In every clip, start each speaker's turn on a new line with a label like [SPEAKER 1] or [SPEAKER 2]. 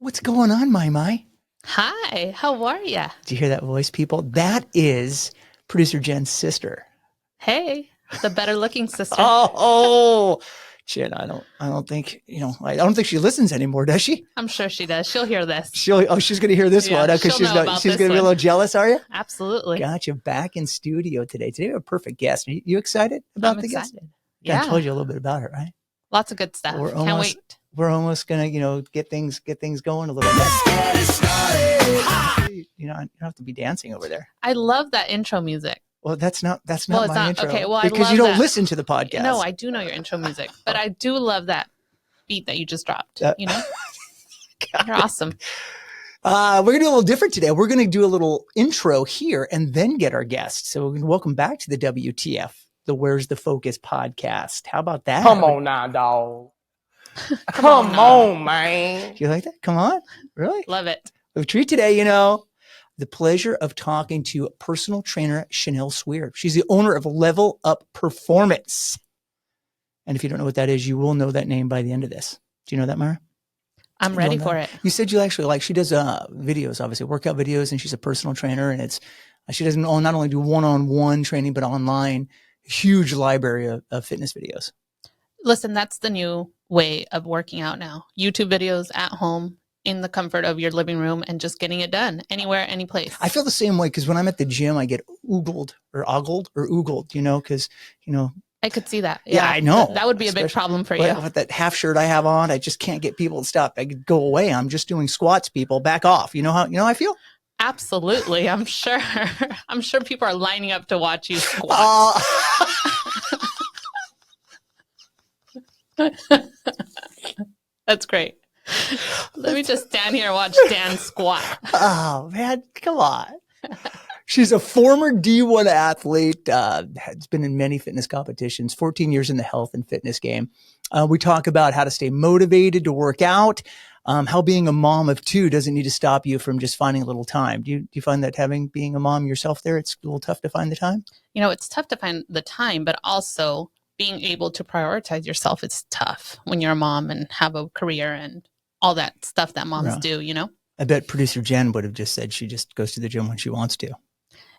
[SPEAKER 1] What's going on, my?
[SPEAKER 2] Hi, how are ya?
[SPEAKER 1] Do you hear that voice, people? That is producer Jen's sister.
[SPEAKER 2] Hey, the better looking sister.
[SPEAKER 1] Jen, I don't think, I don't think she listens anymore, does she?
[SPEAKER 2] I'm sure she does. She'll hear this.
[SPEAKER 1] She's going to hear this one because she's going to be a little jealous, are you?
[SPEAKER 2] Absolutely.
[SPEAKER 1] Gotcha. Back in studio today. Today we have a perfect guest. Are you excited about the guest?
[SPEAKER 2] Yeah.
[SPEAKER 1] I told you a little bit about her, right?
[SPEAKER 2] Lots of good stuff. Can't wait.
[SPEAKER 1] We're almost gonna, get things going a little bit. Let's get it started. You don't have to be dancing over there.
[SPEAKER 2] I love that intro music.
[SPEAKER 1] Well, that's not my intro.
[SPEAKER 2] Okay, well,
[SPEAKER 1] because you don't listen to the podcast.
[SPEAKER 2] No, I do know your intro music, but I do love that beat that you just dropped. You're awesome.
[SPEAKER 1] We're gonna do a little different today. We're gonna do a little intro here and then get our guests. So we're gonna welcome back to the WTF, the Where's the Focus podcast. How about that?
[SPEAKER 3] Come on now, dog. Come on, man.
[SPEAKER 1] You like that? Come on. Really?
[SPEAKER 2] Love it.
[SPEAKER 1] We treat today, the pleasure of talking to personal trainer Chanel Schweer. She's the owner of Level Up Performance. And if you don't know what that is, you will know that name by the end of this. Do you know that, Mara?
[SPEAKER 2] I'm ready for it.
[SPEAKER 1] You said you actually she does videos, obviously, workout videos, and she's a personal trainer. And she doesn't not only do one-on-one training, but online, huge library of fitness videos.
[SPEAKER 2] Listen, that's the new way of working out now. YouTube videos at home in the comfort of your living room and just getting it done anywhere, any place.
[SPEAKER 1] I feel the same way because when I'm at the gym, I get oogled, because,
[SPEAKER 2] I could see that.
[SPEAKER 1] Yeah, I know.
[SPEAKER 2] That would be a big problem for you.
[SPEAKER 1] With that half shirt I have on, I just can't get people to stop. I could go away. I'm just doing squats, people. Back off. You know how I feel?
[SPEAKER 2] Absolutely. I'm sure. I'm sure people are lining up to watch you squat. That's great. Let me just stand here and watch Dan squat.
[SPEAKER 1] Oh, man. Come on. She's a former D1 athlete, has been in many fitness competitions, 14 years in the health and fitness game. We talk about how to stay motivated to work out, how being a mom of two doesn't need to stop you from just finding a little time. Do you find that being a mom yourself there, it's a little tough to find the time?
[SPEAKER 2] It's tough to find the time, but also being able to prioritize yourself is tough when you're a mom and have a career and all that stuff that moms do,
[SPEAKER 1] I bet producer Jen would have just said she just goes to the gym when she wants to.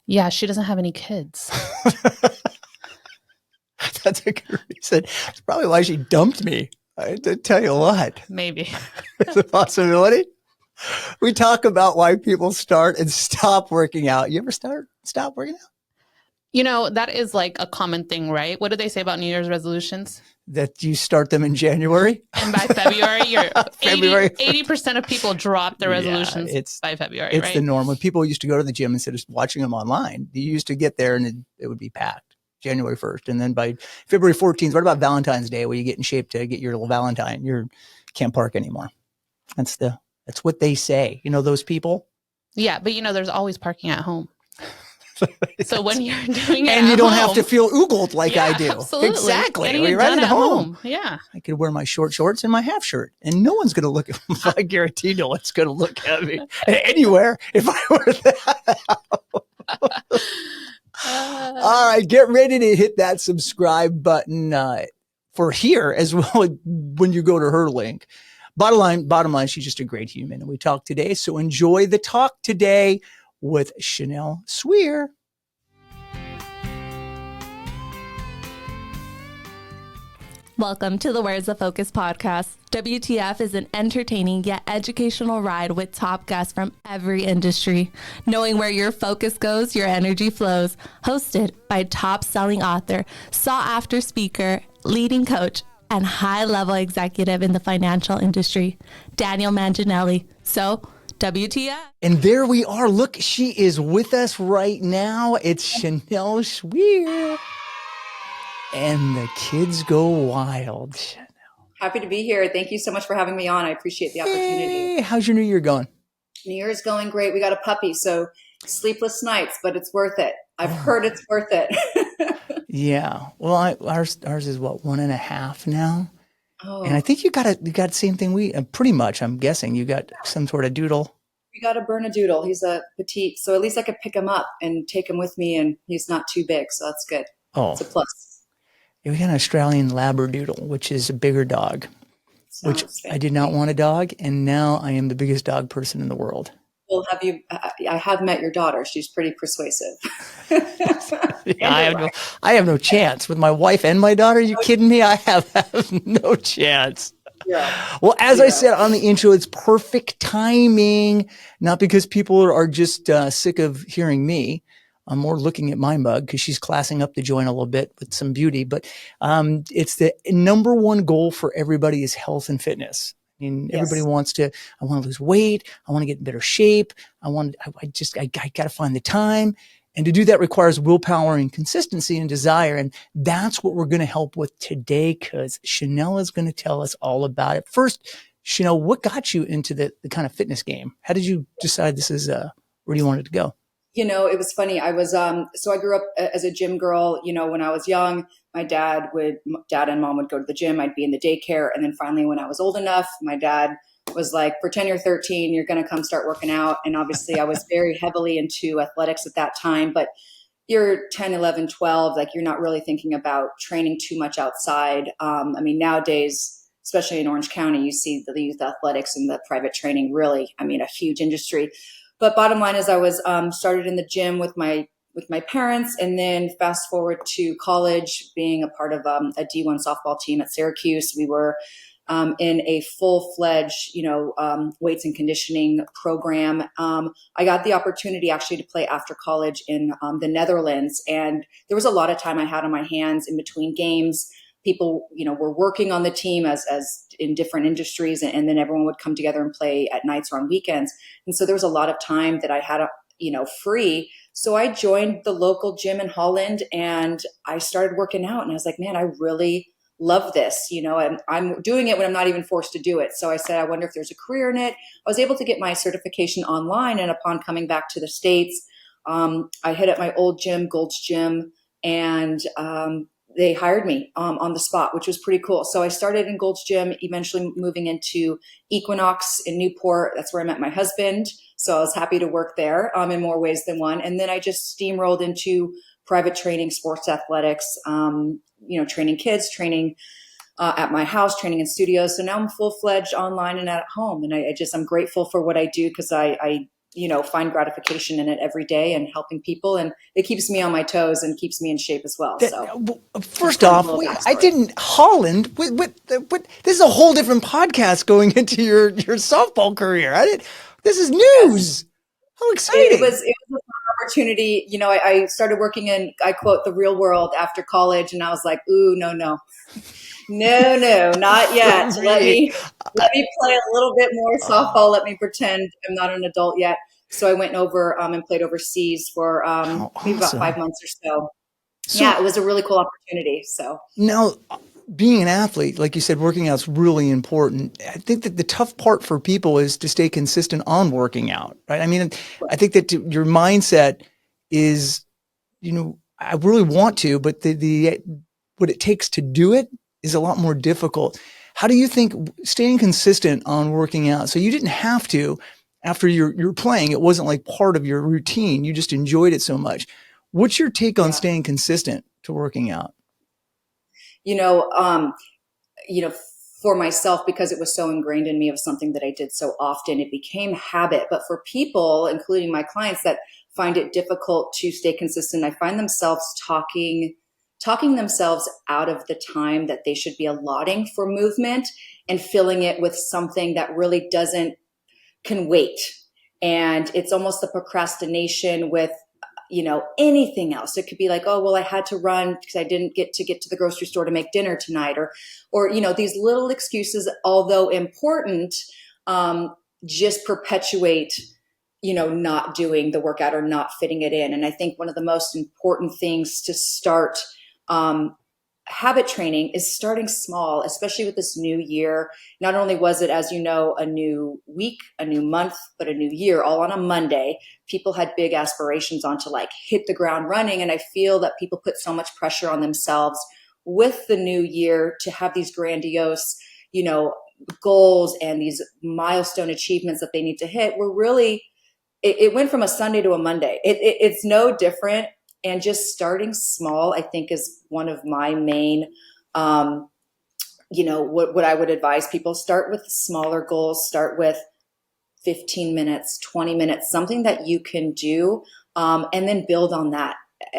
[SPEAKER 2] Yeah, she doesn't have any kids.
[SPEAKER 1] That's a good reason. That's probably why she dumped me. I tell you what.
[SPEAKER 2] Maybe.
[SPEAKER 1] It's a possibility. We talk about why people start and stop working out. You ever stop working out?
[SPEAKER 2] That is like a common thing, right? What do they say about New Year's resolutions?
[SPEAKER 1] That you start them in January.
[SPEAKER 2] And by February, 80% of people drop their resolutions by February,
[SPEAKER 1] It's the norm. When people used to go to the gym instead of watching them online, you used to get there and it would be packed January 1st. And then by February 14th, what about Valentine's Day where you get in shape to get your little Valentine? You can't park anymore. That's what they say. Those people?
[SPEAKER 2] Yeah, but there's always parking at home. So when you're doing it
[SPEAKER 1] and you don't
[SPEAKER 2] home,
[SPEAKER 1] have to feel oogled like I do.
[SPEAKER 2] Absolutely.
[SPEAKER 1] Exactly.
[SPEAKER 2] Getting it done at home. Yeah.
[SPEAKER 1] I could wear my short shorts and my half shirt and no one's going to look at me. I guarantee no one's going to look at me anywhere if I wear that. All right. Get ready to hit that subscribe button for here as well when you go to her link. Bottom line, she's just a great human. And we talk today. So enjoy the talk today with Chanel Schweer.
[SPEAKER 4] Welcome to the Where's the Focus podcast. WTF is an entertaining yet educational ride with top guests from every industry. Knowing where your focus goes, your energy flows. Hosted by top-selling author, sought-after speaker, leading coach, and high-level executive in the financial industry, Daniel Manginelli. So, WTF.
[SPEAKER 1] And there we are. Look, she is with us right now. It's Chanel Schweer. And the kids go wild. Chanel.
[SPEAKER 5] Happy to be here. Thank you so much for having me on. I appreciate the opportunity.
[SPEAKER 1] Hey, how's your New Year going?
[SPEAKER 5] New Year's going great. We got a puppy, so sleepless nights, but it's worth it. I've heard it's worth it.
[SPEAKER 1] Yeah. Well, ours is what, 1.5 now?
[SPEAKER 5] Oh.
[SPEAKER 1] And I think you got the same thing pretty much, I'm guessing. You got some sort of doodle.
[SPEAKER 5] We got a Bernedoodle. He's a petite, so at least I could pick him up and take him with me, and he's not too big, so that's good.
[SPEAKER 1] Oh.
[SPEAKER 5] It's a plus.
[SPEAKER 1] Yeah, we got an Australian Labradoodle, which is a bigger dog. which
[SPEAKER 5] Sounds
[SPEAKER 1] I did not want a dog. And now I am the biggest dog person in the world.
[SPEAKER 5] Well, I have met your daughter. She's pretty persuasive.
[SPEAKER 1] Yeah, I have no chance with my wife and my daughter. Are you kidding me? I have no chance.
[SPEAKER 5] Yeah.
[SPEAKER 1] Well, as I said on the intro, it's perfect timing, not because people are just sick of hearing me. I'm more looking at my mug because she's classing up the joint a little bit with some beauty. But it's the number one goal for everybody is health and fitness. I mean, everybody wants to, I want to lose weight. I want to get in better shape. I got to find the time. And to do that requires willpower and consistency and desire. And that's what we're going to help with today, because Chanel is going to tell us all about it. First, Chanel, what got you into the kind of fitness game? How did you decide this is where you wanted to go?
[SPEAKER 5] You know, it was funny. I was, so I grew up as a gym girl. You know, when I was young, my dad and mom would go to the gym. I'd be in the daycare. And then finally, when I was old enough, my dad was like, pretend you're 13, you're going to come start working out. And obviously I was very heavily into athletics at that time, but you're 10, 11, 12, like you're not really thinking about training too much outside. I mean, nowadays, especially in Orange County, you see the youth athletics and the private training really, I mean, a huge industry. But bottom line is I was started in the gym with my parents, and then fast forward to college, being a part of a D1 softball team at Syracuse. We were in a full-fledged, weights and conditioning program. I got the opportunity actually to play after college in the Netherlands, and there was a lot of time I had on my hands in between games. People, were working on the team as in different industries, and then everyone would come together and play at nights or on weekends. And so there was a lot of time that I had, free. So I joined the local gym in Holland, and I started working out, and I was like, man, I really love this, and I'm doing it when I'm not even forced to do it. So I said, I wonder if there's a career in it. I was able to get my certification online, and upon coming back to the States, I hit up my old gym, Gold's Gym, and they hired me on the spot, which was pretty cool. So I started in Gold's Gym, eventually moving into Equinox in Newport. That's where I met my husband. So I was happy to work there in more ways than one. And then I just steamrolled into private training, sports athletics, training kids, training at my house, training in studios. So now I'm full-fledged online and at home. And I'm grateful for what I do, because I find gratification in it every day and helping people. And it keeps me on my toes and keeps me in shape as well.
[SPEAKER 1] First off, I didn't Holland. This is a whole different podcast going into your softball career. This is news. How exciting.
[SPEAKER 5] It was a fun opportunity. I started working in, I quote, the real world after college. And I was like, ooh, no, not yet. Let me play a little bit more softball. Let me pretend I'm not an adult yet. So I went over and played overseas for maybe about 5 months or so. Yeah, it was a really cool opportunity. So
[SPEAKER 1] now, being an athlete, like you said, working out is really important. I think that the tough part for people is to stay consistent on working out, right? I mean, I think that your mindset is, I really want to, but the what it takes to do it is a lot more difficult. How do you think staying consistent on working out? So you didn't have to, after you're playing, it wasn't like part of your routine. You just enjoyed it so much. What's your take on staying consistent to working out?
[SPEAKER 5] For myself, because it was so ingrained in me of something that I did so often, it became habit. But for people, including my clients, that find it difficult to stay consistent, I find themselves talking themselves out of the time that they should be allotting for movement and filling it with something that really can wait. And it's almost the procrastination with, anything else. It could be like, oh, well, I had to run because I didn't get to the grocery store to make dinner tonight, or, these little excuses, although important, just perpetuate, not doing the workout or not fitting it in. And I think one of the most important things to start habit training is starting small, especially with this new year. Not only was it, as you know, a new week, a new month, but a new year, all on a Monday. People had big aspirations on to hit the ground running. And I feel that people put so much pressure on themselves with the new year to have these grandiose, goals and these milestone achievements that they need to hit. Were really, it went from a Sunday to a Monday. It's no different. And just starting small, I think, is one of my main what I would advise people, start with smaller goals, start with 15 minutes, 20 minutes, something that you can do, and then build on that.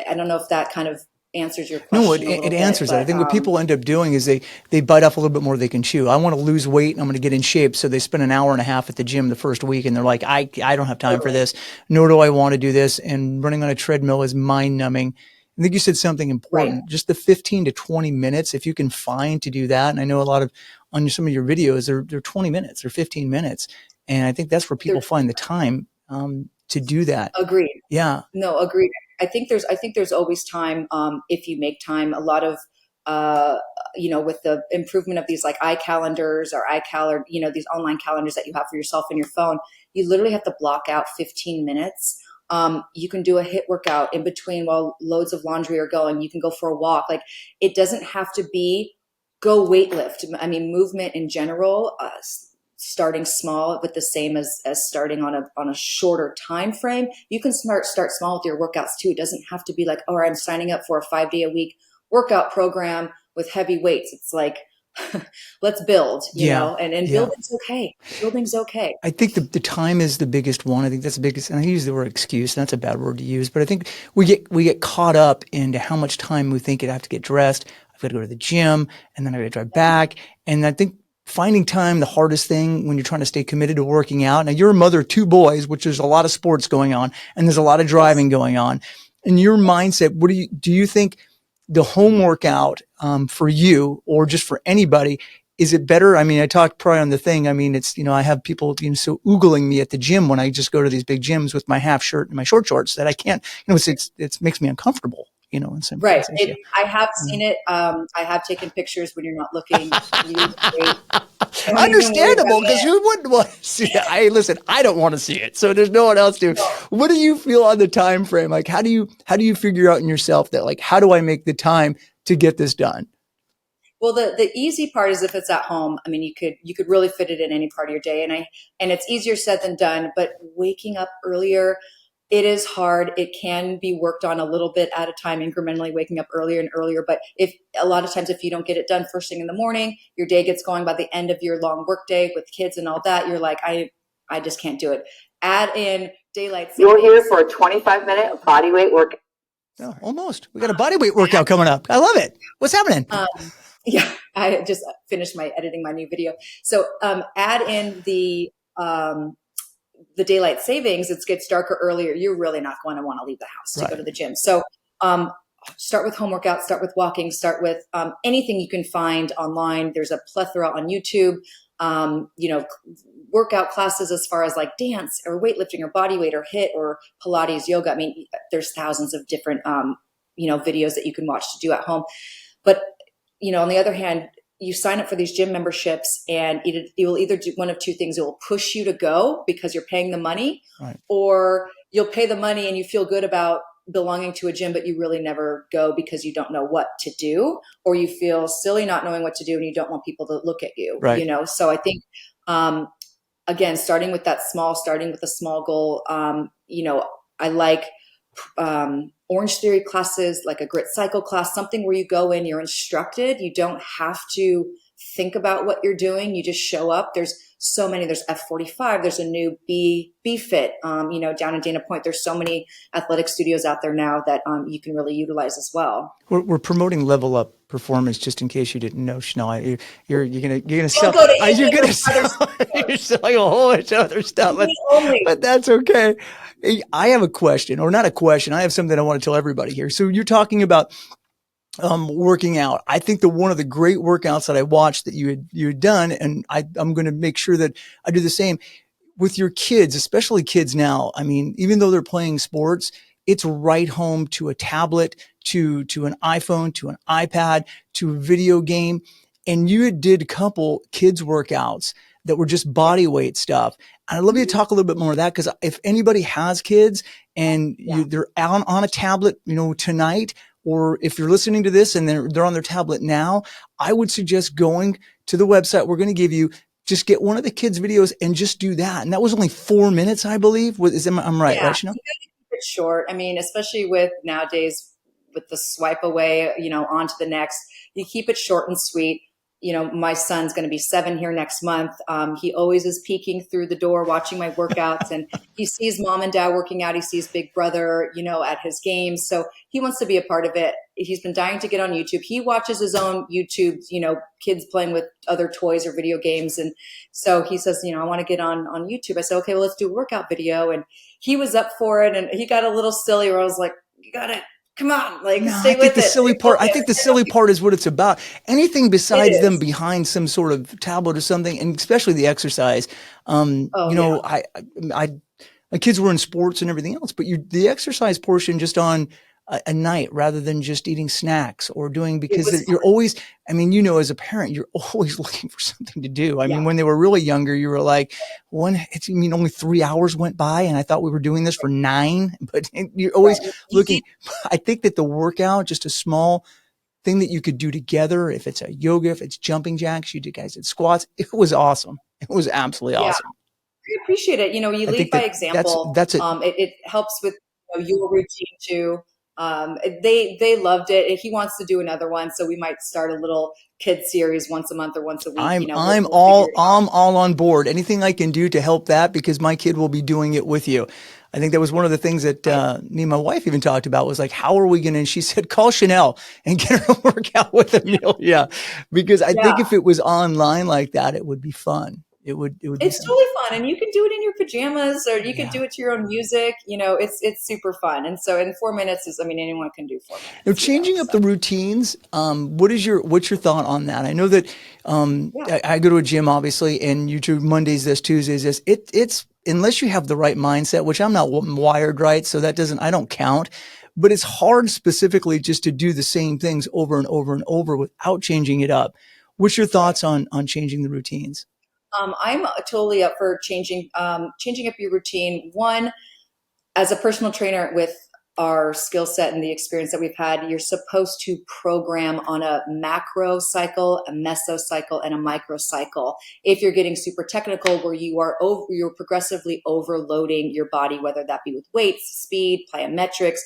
[SPEAKER 5] I don't know if that kind of answers your question.
[SPEAKER 1] No,
[SPEAKER 5] a little
[SPEAKER 1] it
[SPEAKER 5] bit,
[SPEAKER 1] answers
[SPEAKER 5] but,
[SPEAKER 1] it. I think what people end up doing is they bite off a little bit more they can chew. I want to lose weight and I'm going to get in shape. So they spend an hour and a half at the gym the first week and they're like, I don't have time for this, nor do I want to do this. And running on a treadmill is mind numbing. I think you said something important,
[SPEAKER 5] Right.
[SPEAKER 1] just the 15 to 20 minutes, if you can find to do that. And I know a lot of, on some of your videos, they're 20 minutes or 15 minutes. And I think that's where people find the time to do that.
[SPEAKER 5] Agreed.
[SPEAKER 1] Yeah.
[SPEAKER 5] No, agreed. I think there's always time if you make time. A lot of with the improvement of these like iCalendars or iCal, or these online calendars that you have for yourself in your phone, you literally have to block out 15 minutes. You can do a HIIT workout in between while loads of laundry are going. You can go for a walk. Like, it doesn't have to be go weightlift. I mean, movement in general, starting small, but the same as starting on a shorter time frame. You can start small with your workouts too. It doesn't have to be like, oh, I'm signing up for a 5-day-a-week workout program with heavy weights. It's like, let's build, you know, and building's okay. Building's okay.
[SPEAKER 1] I think the time is the biggest one. I think that's the biggest, and I use the word excuse, and that's a bad word to use, but I think we get caught up into how much time we think I have to get dressed. I've got to go to the gym, and then I got to drive back. And I think finding time, the hardest thing when you're trying to stay committed to working out. Now, you're a mother of 2 boys, which there's a lot of sports going on, and there's a lot of driving going on. In your mindset, do you think the home workout for you, or just for anybody, is it better? I mean, I talked probably on the thing. I mean, it's, I have people, so oogling me at the gym when I just go to these big gyms with my half shirt and my short shorts that I can't, it makes me uncomfortable, in some
[SPEAKER 5] right.
[SPEAKER 1] cases.
[SPEAKER 5] I have seen it. I have taken pictures when you're not looking. Great.
[SPEAKER 1] Understandable, because who wouldn't want to see it? Listen, I don't want to see it, so there's no one else to. What do you feel on the time frame? Like, how do you figure out in yourself that, like, how do I make the time to get this done?
[SPEAKER 5] Well, the easy part is if it's at home. I mean, you could really fit it in any part of your day, and it's easier said than done. But waking up earlier, it is hard. It can be worked on a little bit at a time, incrementally, waking up earlier and earlier. But a lot of times, if you don't get it done first thing in the morning, your day gets going by the end of your long work day with kids and all that. You're like, I just can't do it. Add in daylight savings.
[SPEAKER 6] You're here for a 25-minute body weight workout.
[SPEAKER 1] Oh, almost. We got a body weight workout coming up. I love it. What's happening?
[SPEAKER 5] Yeah, I just finished editing my new video. So add in the daylight savings. It gets darker earlier. You're really not going to want to leave the house to go to the gym. So start with home workouts, start with walking, start with anything you can find online. There's a plethora on YouTube, workout classes as far as like dance or weightlifting or body weight or HIIT or Pilates, yoga. I mean, there's thousands of different, videos that you can watch to do at home. But on the other hand, you sign up for these gym memberships and it will either do one of two things. It will push you to go because you're paying the money, right, or you'll pay the money and you feel good about belonging to a gym, but you really never go because you don't know what to do, or you feel silly not knowing what to do and you don't want people to look at you,
[SPEAKER 1] right.
[SPEAKER 5] So I think, again, starting with a small goal, I like, Orange Theory classes, like a grit cycle class, something where you go in, you're instructed. You don't have to think about what you're doing. You just show up. There's so many. There's F45. There's a new B Fit, down in Dana Point. There's so many athletic studios out there now that you can really utilize as well.
[SPEAKER 1] We're promoting Level Up Performance, just in case you didn't know, Chanel. You're gonna sell. You're selling a whole bunch of other stuff, but that's okay. I have a question, or not a question. I have something I want to tell everybody here. So you're talking about working out. I think one of the great workouts that I watched that you had done, and I'm going to make sure that I do the same with your kids, especially kids now. I mean, even though they're playing sports, it's right home to a tablet, to an iPhone, to an iPad, to a video game. And you did a couple kids workouts that were just body weight stuff. And I'd love you to talk a little bit more of that, because if anybody has kids and they're out on a tablet, tonight, or if you're listening to this and they're on their tablet now, I would suggest going to the website we're going to give you. Just get one of the kids' videos and just do that. And that was only 4 minutes, I believe. I'm right, right, Chanel?
[SPEAKER 5] You got to keep it short. I mean, especially with nowadays with the swipe away, on to the next. You keep it short and sweet. my son's going to be 7 here next month. He always is peeking through the door, watching my workouts, and he sees mom and dad working out. He sees big brother, at his games. So he wants to be a part of it. He's been dying to get on YouTube. He watches his own YouTube, kids playing with other toys or video games. And so he says, I want to get on YouTube. I said, okay, well, let's do a workout video. And he was up for it. And he got a little silly where I was like, you got to, come on, stay with it.
[SPEAKER 1] I think the silly part is what it's about. Anything besides them behind some sort of tablet or something, and especially the exercise. My kids were in sports and everything else, but the exercise portion just on a night rather than just eating snacks or doing, because you're always, as a parent, you're always looking for something to do. I mean, when they were really younger, you were like, only 3 hours went by and I thought we were doing this for 9, but you're always looking. I think that the workout, just a small thing that you could do together, if it's a yoga, if it's jumping jacks, you guys did squats. It was awesome. It was absolutely awesome.
[SPEAKER 5] I appreciate it. You lead by example.
[SPEAKER 1] That's it.
[SPEAKER 5] It helps with your routine too. They loved it. He wants to do another one, so we might start a little kid series once a month or once a week.
[SPEAKER 1] I'm all on board. Anything I can do to help that, because my kid will be doing it with you. I think that was one of the things that me and my wife even talked about, was like, how are we going to, and she said, call Chanel and get her to work out with Amelia, because I think if it was online like that, it would be fun. It would.
[SPEAKER 5] It's totally fun, and you can do it in your pajamas, or you can do it to your own music. It's super fun. And so, in 4 minutes anyone can do 4 minutes.
[SPEAKER 1] Now, changing up the routines. What's your thought on that? I know that I go to a gym, obviously, and you do Mondays this, Tuesdays this. It's unless you have the right mindset, which I'm not wired right, so I don't count. But it's hard specifically just to do the same things over and over and over without changing it up. What's your thoughts on changing the routines?
[SPEAKER 5] I'm totally up for changing up your routine. One, as a personal trainer with our skill set and the experience that we've had, you're supposed to program on a macro cycle, a meso cycle, and a micro cycle. If you're getting super technical, where you're progressively overloading your body, whether that be with weights, speed, plyometrics,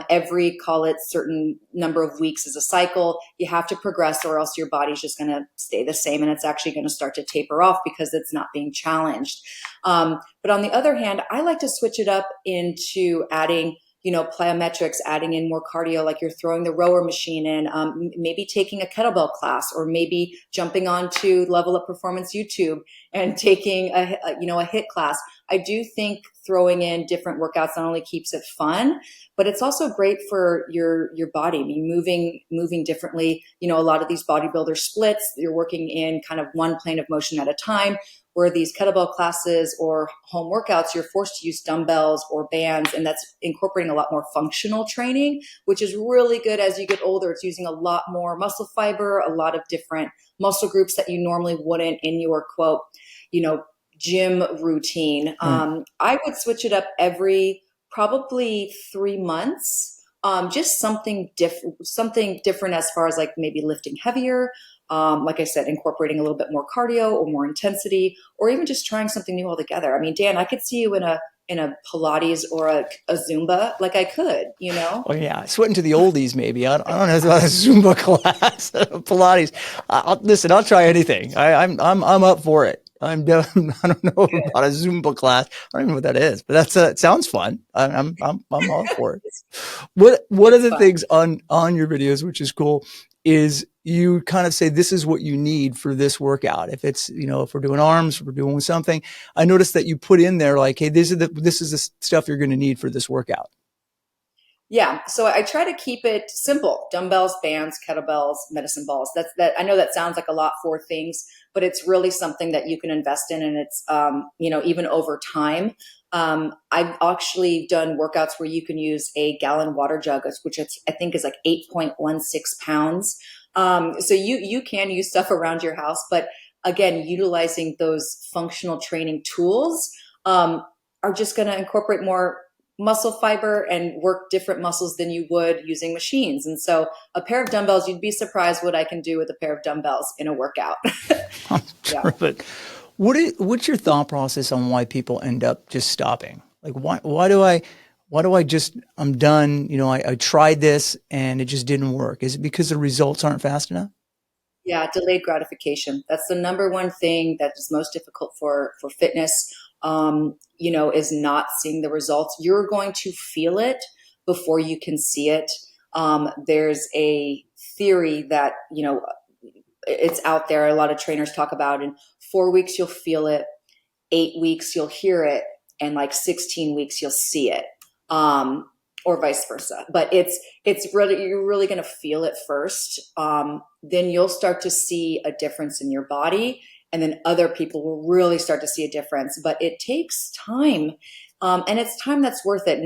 [SPEAKER 5] every, call it, certain number of weeks is a cycle. You have to progress, or else your body's just going to stay the same, and it's actually going to start to taper off because it's not being challenged. But on the other hand, I like to switch it up into adding plyometrics, adding in more cardio, like you're throwing the rower machine in, maybe taking a kettlebell class, or maybe jumping onto Level Up Performance YouTube and taking a HIIT class. I do think throwing in different workouts not only keeps it fun, but it's also great for your body. Moving differently. A lot of these bodybuilder splits, you're working in kind of one plane of motion at a time, where these kettlebell classes or home workouts, you're forced to use dumbbells or bands, and that's incorporating a lot more functional training, which is really good as you get older. It's using a lot more muscle fiber, a lot of different muscle groups that you normally wouldn't in your quote, gym routine. I would switch it up every probably 3 months. Just something different as far as like maybe lifting heavier. Like I said, incorporating a little bit more cardio or more intensity, or even just trying something new altogether. Dan, I could see you in a Pilates or a Zumba. Like I could,
[SPEAKER 1] Oh yeah, sweating to the oldies maybe. I don't know about a Zumba class, Pilates. I'll try anything. I'm up for it. I don't know about a Zumba class. I don't even know what that is, but it sounds fun. I'm all for it. What are the things on your videos, which is cool, is you kind of say, this is what you need for this workout. If it's, if we're doing arms, if we're doing something, I noticed that you put in there like, hey, this is the stuff you're going to need for this workout.
[SPEAKER 5] Yeah. So I try to keep it simple: dumbbells, bands, kettlebells, medicine balls. That. I know that sounds like a lot for things, but it's really something that you can invest in. And it's, even over time. I've actually done workouts where you can use a gallon water jug, which I think is like 8.16 pounds. So you can use stuff around your house, but again, utilizing those functional training tools, are just going to incorporate more muscle fiber and work different muscles than you would using machines. And so a pair of dumbbells, you'd be surprised what I can do with a pair of dumbbells in a workout.
[SPEAKER 1] But what's your thought process on why people end up just stopping? Like, why do I just, I'm done. I tried this and it just didn't work. Is it because the results aren't fast enough?
[SPEAKER 5] Yeah, delayed gratification. That's the number one thing that is most difficult for fitness. Is not seeing the results. You're going to feel it before you can see it. There's a theory that it's out there. A lot of trainers talk about in 4 weeks you'll feel it, 8 weeks you'll hear it, and like 16 weeks you'll see it. Or vice versa. But it's really, you're really going to feel it first. Then you'll start to see a difference in your body, and then other people will really start to see a difference. But it takes time, and it's time that's worth it.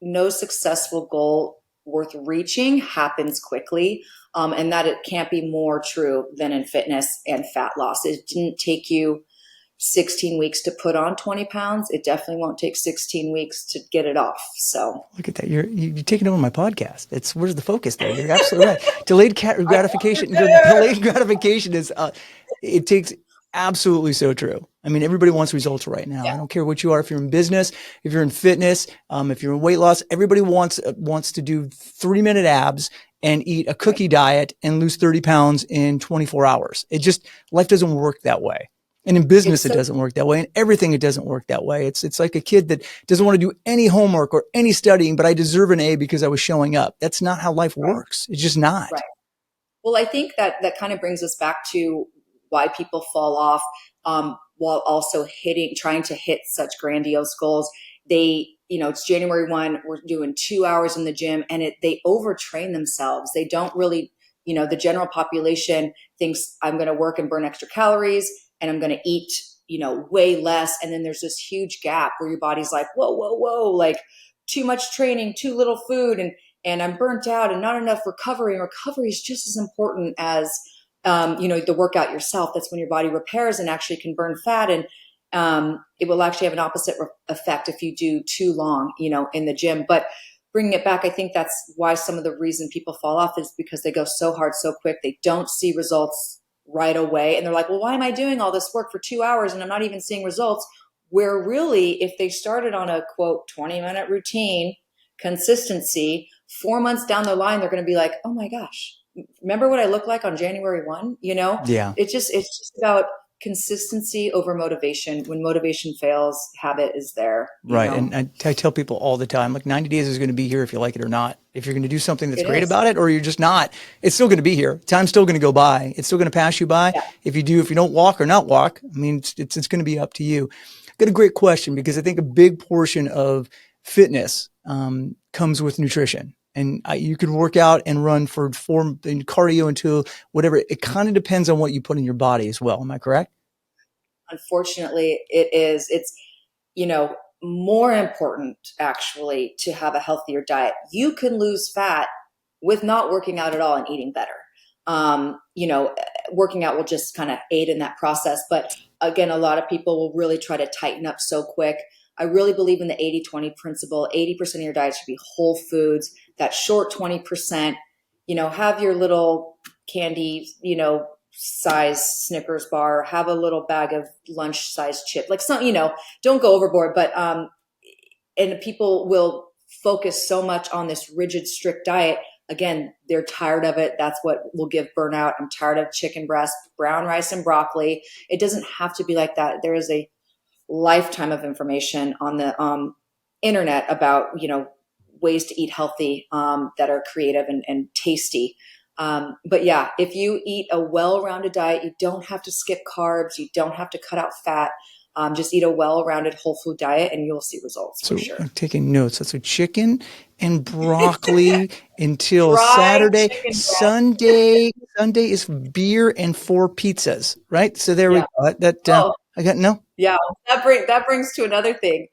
[SPEAKER 5] No successful goal worth reaching happens quickly, and that it can't be more true than in fitness and fat loss. It didn't take you 16 weeks to put on 20 pounds. It definitely won't take 16 weeks to get it off. So
[SPEAKER 1] look at that. You're taking over my podcast. Where's the focus there? You're absolutely right. Delayed gratification. Delayed gratification is, it takes absolutely so true. I mean, everybody wants results right now. Yeah. I don't care what you are. If you're in business, if you're in fitness, if you're in weight loss, everybody wants to do 3-minute abs and eat a cookie diet and lose 30 pounds in 24 hours. Life doesn't work that way. And in business, it doesn't work that way. In everything, it doesn't work that way. It's like a kid that doesn't want to do any homework or any studying, but I deserve an A because I was showing up. That's not how life works. It's just not. Right.
[SPEAKER 5] Well, I think that kind of brings us back to why people fall off, while also trying to hit such grandiose goals. It's January 1, we're doing 2 hours in the gym, and they overtrain themselves. They don't really, the general population thinks I'm going to work and burn extra calories, and I'm going to eat, way less. And then there's this huge gap where your body's like, whoa, like too much training, too little food. And I'm burnt out and not enough recovery. And recovery is just as important as, the workout yourself. That's when your body repairs and actually can burn fat. And, it will actually have an opposite effect if you do too long, in the gym. But bringing it back, I think that's why some of the reason people fall off is because they go so hard, so quick. They don't see results right away. And they're like, well, why am I doing all this work for 2 hours and I'm not even seeing results? Where really, if they started on a quote 20-minute routine, consistency, 4 months down the line, they're going to be like, oh my gosh, remember what I looked like on January 1?
[SPEAKER 1] Yeah.
[SPEAKER 5] It's just about consistency over motivation. When motivation fails, habit is there.
[SPEAKER 1] Right. And I tell people all the time, like 90 days is going to be here if you like it or not. If you're going to do something that's great about it, or you're just not, it's still going to be here. Time's still going to go by. It's still going to pass you by. Yeah. If you don't walk or not walk, I mean, it's going to be up to you. Got a great question, because I think a big portion of fitness comes with nutrition. And you can work out and run for cardio until whatever. It kind of depends on what you put in your body as well. Am I correct?
[SPEAKER 5] Unfortunately, it is. It's, more important actually to have a healthier diet. You can lose fat with not working out at all and eating better. Working out will just kind of aid in that process. But again, a lot of people will really try to tighten up so quick. I really believe in the 80-20 principle. 80% of your diet should be whole foods. That short 20%, have your little candy, size Snickers bar, have a little bag of lunch size chip, like some, don't go overboard. But, and people will focus so much on this rigid, strict diet. Again, they're tired of it. That's what will give burnout. I'm tired of chicken breast, brown rice, and broccoli. It doesn't have to be like that. There is a lifetime of information on the internet about, ways to eat healthy that are creative and tasty. But yeah, if you eat a well-rounded diet, you don't have to skip carbs. You don't have to cut out fat. Just eat a well-rounded whole food diet and you'll see results for sure.
[SPEAKER 1] I'm taking notes. So chicken and broccoli until Saturday. Sunday is beer and 4 pizzas, right? So there we go. I got no.
[SPEAKER 5] Yeah, that brings to another thing.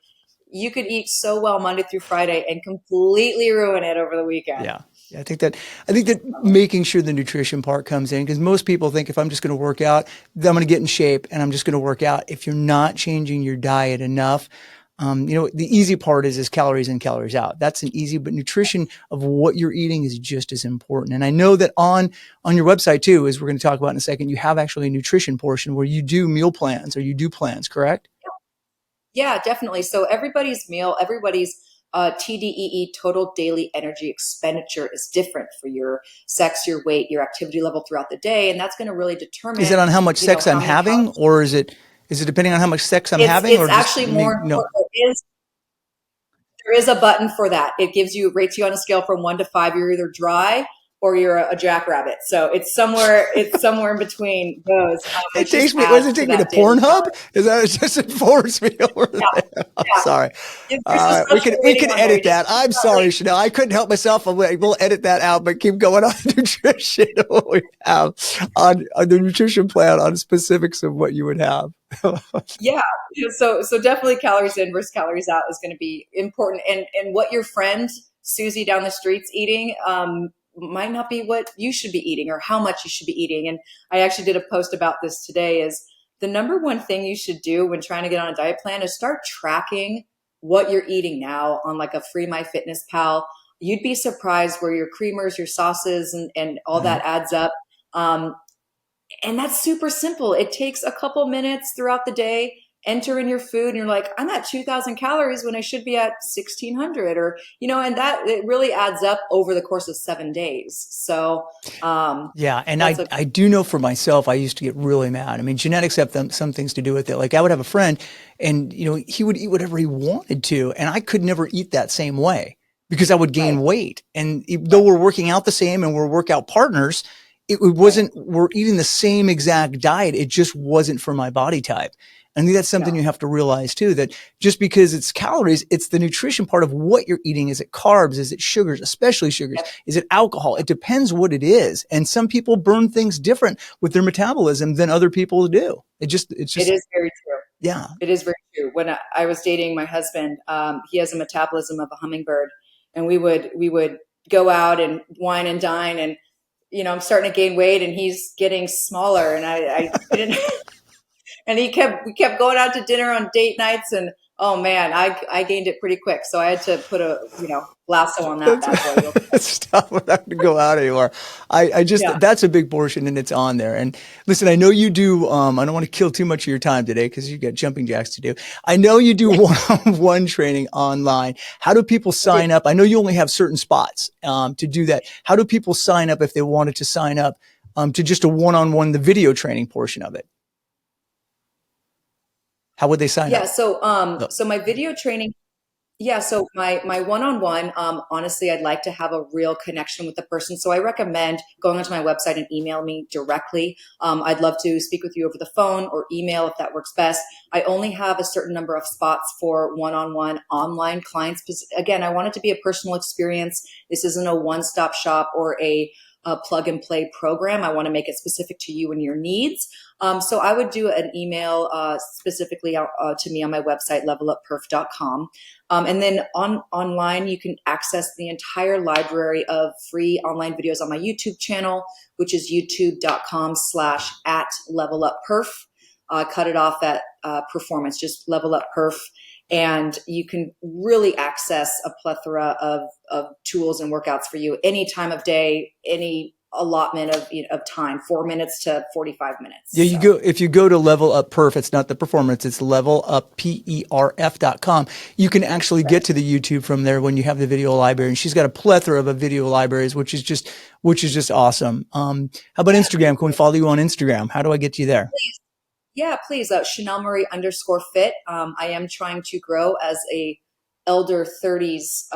[SPEAKER 5] You could eat so well Monday through Friday and completely ruin it over the weekend.
[SPEAKER 1] Yeah. I think that making sure the nutrition part comes in, because most people think if I'm just going to work out, then I'm going to get in shape and I'm just going to work out. If you're not changing your diet enough, the easy part is calories in, calories out. That's an easy, but nutrition of what you're eating is just as important. And I know that on your website too, as we're going to talk about in a second, you have actually a nutrition portion where you do meal plans or you do plans, correct?
[SPEAKER 5] Yeah, definitely. So everybody's TDEE, total daily energy expenditure, is different for your sex, your weight, your activity level throughout the day. And that's going to really determine.
[SPEAKER 1] Is it on how much sex I'm having, or is it depending on how much sex I'm having?
[SPEAKER 5] It's actually more important. There is a button for that. It rates you on a scale from 1 to 5. You're either dry or you're a jackrabbit. So it's somewhere in between those.
[SPEAKER 1] It takes me. What does it take me to Pornhub? Is that just informs me over there? I'm sorry. We can edit that. I'm sorry, Chanel. I couldn't help myself. We'll edit that out, but keep going on nutrition. What we have on the nutrition plan on specifics of what you would have.
[SPEAKER 5] Yeah. So definitely calories in versus calories out is going to be important. And what your friend Susie down the street's eating might not be what you should be eating or how much you should be eating. And I actually did a post about this today. Is the number one thing you should do when trying to get on a diet plan is start tracking what you're eating now on like a free MyFitnessPal. You'd be surprised where your creamers, your sauces, and all that adds up. And that's super simple. It takes a couple minutes throughout the day. Enter in your food and you're like, I'm at 2,000 calories when I should be at 1,600, or, and that it really adds up over the course of 7 days. So,
[SPEAKER 1] yeah. And I do know for myself, I used to get really mad. I mean, genetics have some things to do with it. Like I would have a friend and, he would eat whatever he wanted to, and I could never eat that same way because I would gain weight. And though we're working out the same and we're workout partners, we're eating the same exact diet. It just wasn't for my body type. I think that's something you have to realize too, that just because it's calories, it's the nutrition part of what you're eating. Is it carbs? Is it sugars, especially sugars? Is it alcohol? It depends what it is. And some people burn things different with their metabolism than other people do. It is
[SPEAKER 5] very true.
[SPEAKER 1] Yeah.
[SPEAKER 5] It is very true. When I was dating my husband, he has a metabolism of a hummingbird, and we would go out and wine and dine, and, I'm starting to gain weight and he's getting smaller, and I didn't. And we kept going out to dinner on date nights, and oh man, I gained it pretty quick. So I had to put a lasso on that bad boy.
[SPEAKER 1] Stop. We're not going to go out anymore. That's a big portion, and it's on there. And listen, I know you do. I don't want to kill too much of your time today because you got jumping jacks to do. I know you do one-on-one training online. How do people sign up? I know you only have certain spots to do that. How do people sign up if they wanted to sign up to just a one-on-one, the video training portion of it? How would they sign up?
[SPEAKER 5] So my video training, so my one-on-one, honestly, I'd like to have a real connection with the person. So I recommend going onto my website and email me directly. I'd love to speak with you over the phone or email if that works best. I only have a certain number of spots for one-on-one online clients. Again, I want it to be a personal experience. This isn't a one-stop shop or a plug and play program. I want to make it specific to you and your needs. So I would do an email specifically to me on my website, levelupperf.com. And then online, you can access the entire library of free online videos on my YouTube channel, which is youtube.com/@levelupperf. Cut it off at performance, just levelupperf. And you can really access a plethora of tools and workouts for you any time of day, any allotment of time, 4 minutes to 45 minutes.
[SPEAKER 1] Yeah, if you go to Level Up Perf, it's not the performance, it's levelupperf.com. You can actually get to the YouTube from there when you have the video library. And she's got a plethora of video libraries, which is just awesome. How about Instagram? Can we follow you on Instagram? How do I get you there?
[SPEAKER 5] Please. Yeah, please. Chanel Marie _fit. I am trying to grow as a elder 30s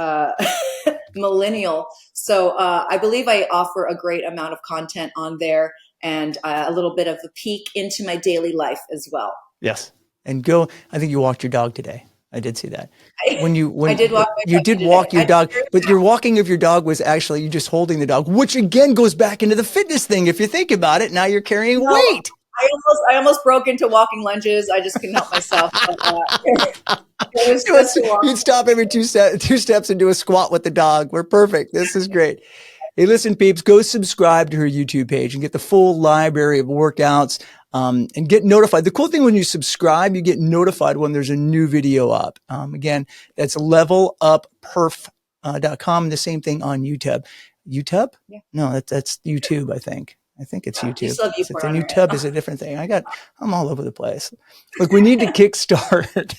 [SPEAKER 5] millennial. So I believe I offer a great amount of content on there, and a little bit of a peek into my daily life as well.
[SPEAKER 1] Yes. And I think you walked your dog today. I did see that.
[SPEAKER 5] I did walk
[SPEAKER 1] your dog, but your walking of your dog was actually you just holding the dog, which again goes back into the fitness thing. If you think about it, now you're carrying weight.
[SPEAKER 5] I almost broke into walking lunges. I just couldn't help myself.
[SPEAKER 1] You'd stop every two steps and do a squat with the dog. We're perfect. This is great. Hey, listen, peeps, go subscribe to her YouTube page and get the full library of workouts and get notified. The cool thing when you subscribe, you get notified when there's a new video up. Again, that's levelupperf.com. The same thing on YouTube. YouTube? Yeah. No, that's YouTube, I think. I think it's YouTube. The new tub is a different thing. I'm all over the place. Look, we need to kickstart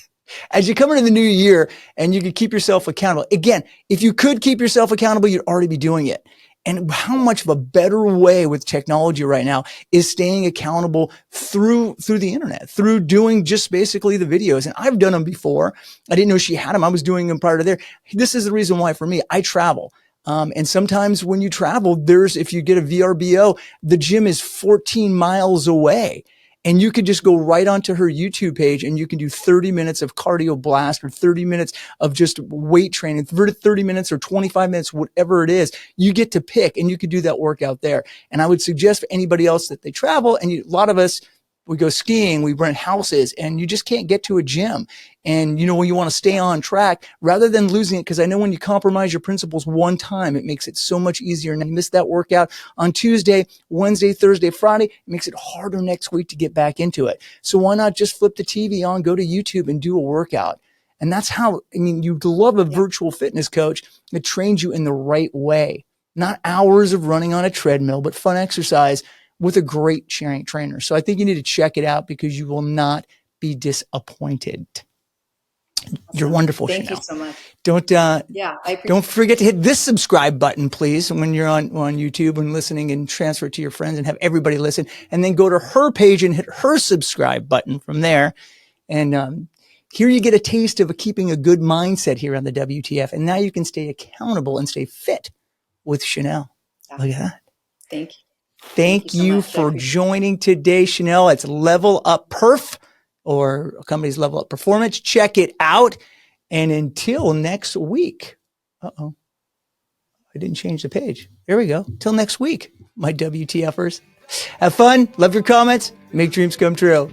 [SPEAKER 1] As you come into the new year and you can keep yourself accountable. Again, if you could keep yourself accountable, you'd already be doing it. And how much of a better way with technology right now is staying accountable through the internet, through doing just basically the videos. And I've done them before. I didn't know she had them. I was doing them prior to there. This is the reason why for me, I travel. And sometimes when you travel, if you get a VRBO, the gym is 14 miles away. And you could just go right onto her YouTube page and you can do 30 minutes of cardio blast or 30 minutes of just weight training, 30 minutes or 25 minutes, whatever it is, you get to pick and you could do that workout there. And I would suggest for anybody else that they travel, and a lot of us, we go skiing, we rent houses, and you just can't get to a gym. And, when you want to stay on track rather than losing it, because I know when you compromise your principles one time, it makes it so much easier. And you miss that workout on Tuesday, Wednesday, Thursday, Friday, it makes it harder next week to get back into it. So why not just flip the TV on, go to YouTube and do a workout? And that's how, you'd love a virtual fitness coach that trains you in the right way, not hours of running on a treadmill, but fun exercise with a great trainer. So I think you need to check it out because you will not be disappointed. You're wonderful,
[SPEAKER 5] Thank
[SPEAKER 1] Chanel.
[SPEAKER 5] you so much.
[SPEAKER 1] Don't forget to hit this subscribe button, please, when you're on YouTube and listening, and transfer it to your friends and have everybody listen. And then go to her page and hit her subscribe button from there. And here you get a taste of keeping a good mindset here on the WTF. And now you can stay accountable and stay fit with Chanel. Look at that.
[SPEAKER 5] Thank you.
[SPEAKER 1] Thank you for joining today, Chanel. It's Level Up Perf, or a company's Level Up Performance. Check it out. And until next week. I didn't change the page. There we go. Till next week, my WTFers. Have fun. Love your comments. Make dreams come true.